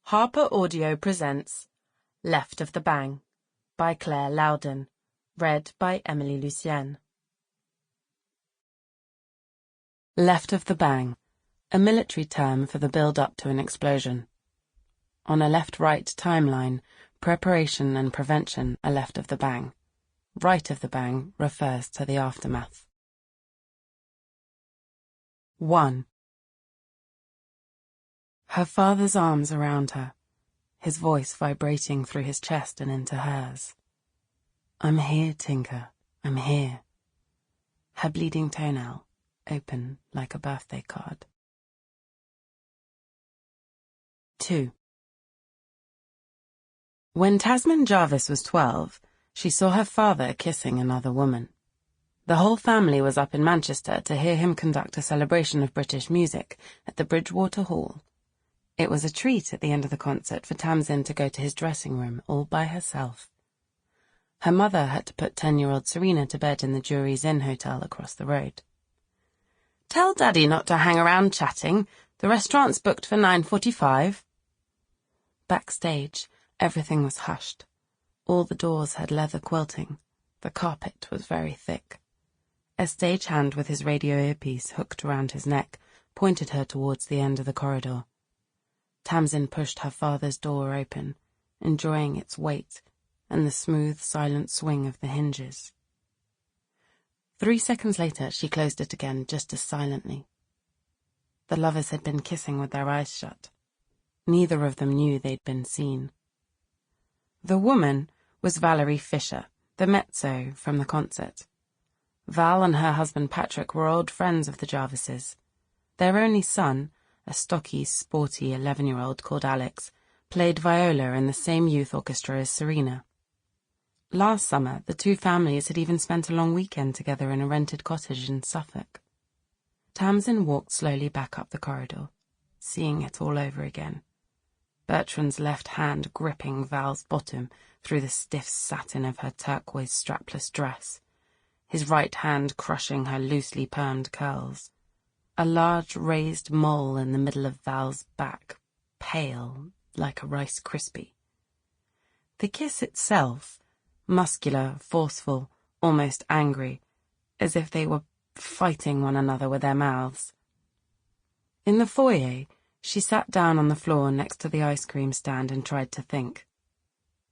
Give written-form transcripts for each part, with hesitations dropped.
Harper Audio presents Left of the Bang by Claire Lowdon, read by Emily Lucienne. Left of the bang, a military term for the build-up to an explosion. On a left-right timeline, preparation and prevention are left of the bang. Right of the bang refers to the aftermath. 1. Her father's arms around her, his voice vibrating through his chest and into hers. "I'm here, Tinker, I'm here." Her bleeding toenail, open like a birthday card. 2. When Tamsin Jarvis was 12, she saw her father kissing another woman. The whole family was up in Manchester to hear him conduct a celebration of British music at the Bridgewater Hall. It was a treat at the end of the concert for Tamsin to go to his dressing room all by herself. Her mother had to put 10-year-old Serena to bed in the Jury's Inn hotel across the road. "Tell Daddy not to hang around chatting. The restaurant's booked for 9:45. Backstage, everything was hushed. All the doors had leather quilting. The carpet was very thick. A stagehand with his radio earpiece hooked around his neck pointed her towards the end of the corridor. Tamsin pushed her father's door open, enjoying its weight and the smooth, silent swing of the hinges. 3 seconds later, she closed it again just as silently. The lovers had been kissing with their eyes shut. Neither of them knew they'd been seen. The woman was Valerie Fisher, the mezzo from the concert. Val and her husband Patrick were old friends of the Jarvises. Their only son, a stocky, sporty 11-year-old called Alex, played viola in the same youth orchestra as Serena. Last summer, the two families had even spent a long weekend together in a rented cottage in Suffolk. Tamsin walked slowly back up the corridor, seeing it all over again. Bertrand's left hand gripping Val's bottom through the stiff satin of her turquoise strapless dress, his right hand crushing her loosely permed curls. A large raised mole in the middle of Val's back, pale like a Rice Krispie. The kiss itself, muscular, forceful, almost angry, as if they were fighting one another with their mouths. In the foyer, she sat down on the floor next to the ice cream stand and tried to think.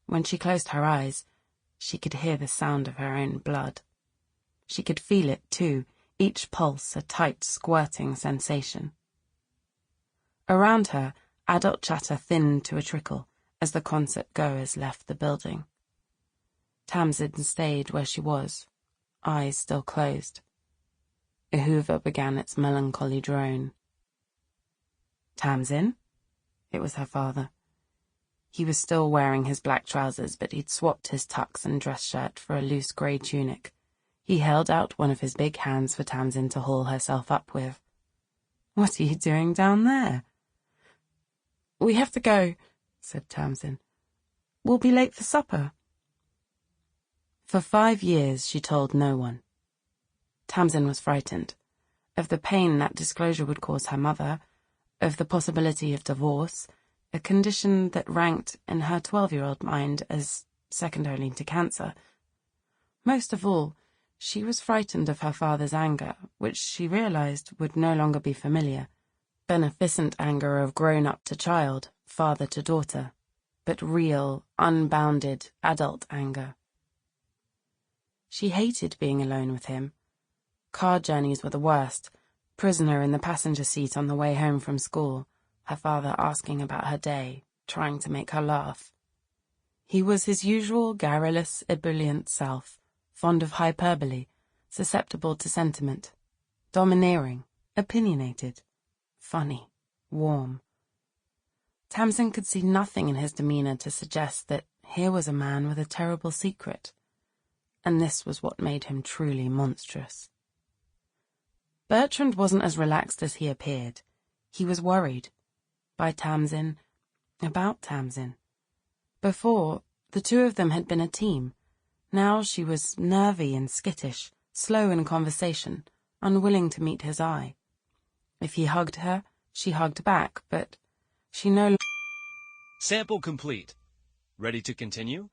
When she closed her eyes, she could hear the sound of her own blood. She could feel it, too, each pulse a tight, squirting sensation. Around her, adult chatter thinned to a trickle as the concert-goers left the building. Tamsin stayed where she was, eyes still closed. A hoover began its melancholy drone. "Tamsin?" It was her father. He was still wearing his black trousers, but he'd swapped his tux and dress shirt for a loose grey tunic. He held out one of his big hands for Tamsin to haul herself up with. "What are you doing down there?" "We have to go," said Tamsin. "We'll be late for supper." For 5 years she told no one. Tamsin was frightened, of the pain that disclosure would cause her mother, of the possibility of divorce, a condition that ranked in her 12-year-old mind as second only to cancer. Most of all, she was frightened of her father's anger, which she realized would no longer be familiar, beneficent anger of grown-up to child, father to daughter, but real, unbounded, adult anger. She hated being alone with him. Car journeys were the worst, prisoner in the passenger seat on the way home from school, her father asking about her day, trying to make her laugh. He was his usual garrulous, ebullient self, fond of hyperbole, susceptible to sentiment, domineering, opinionated, funny, warm. Tamsin could see nothing in his demeanour to suggest that here was a man with a terrible secret, and this was what made him truly monstrous. Bertrand wasn't as relaxed as he appeared. He was worried. By Tamsin, about Tamsin. Before, the two of them had been a team. Now she was nervy and skittish, slow in conversation, unwilling to meet his eye. If he hugged her, she hugged back, but she no longer... Sample complete. Ready to continue?